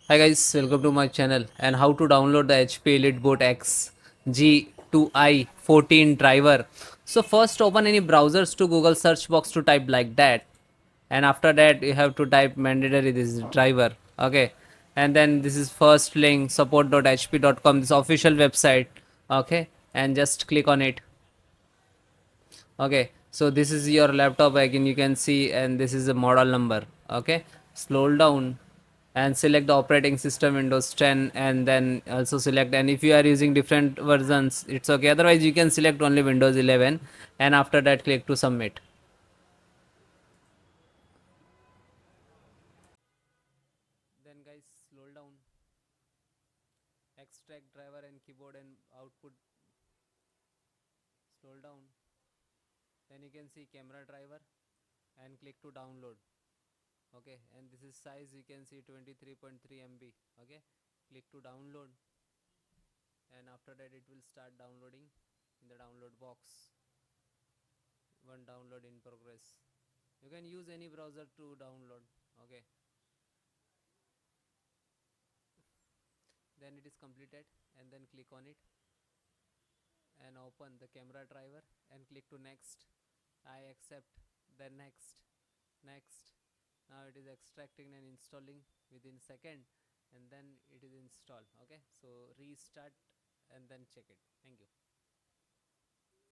Hi guys, welcome to my channel and how to download the HP EliteBook X G2i 14 driver. So first open any browsers to Google search box to type like that, and after that you have to type mandatory this driver. Okay, and then this is first link support.hp.com, this official website. Okay, and just click on it. Okay, so this is your laptop again, you can see, and this is the model number. Okay, scroll down and select the operating system Windows 10, and then also select, and if you are using different versions it's okay, otherwise you can select only Windows 11, and after that click to submit. Then guys, scroll down, extract driver and keyboard and output, scroll down, then you can see camera driver and click to download. Okay, and this is size, you can see 23.3 MB. Okay, click to download, and after that it will start downloading in the download box. One download in progress. You can use any browser to download. Okay, then it is completed, and then click on it and open the camera driver and click to next. I accept, then next. Now it is extracting and installing within second, and then it is installed. Okay, so restart and then check it. Thank you.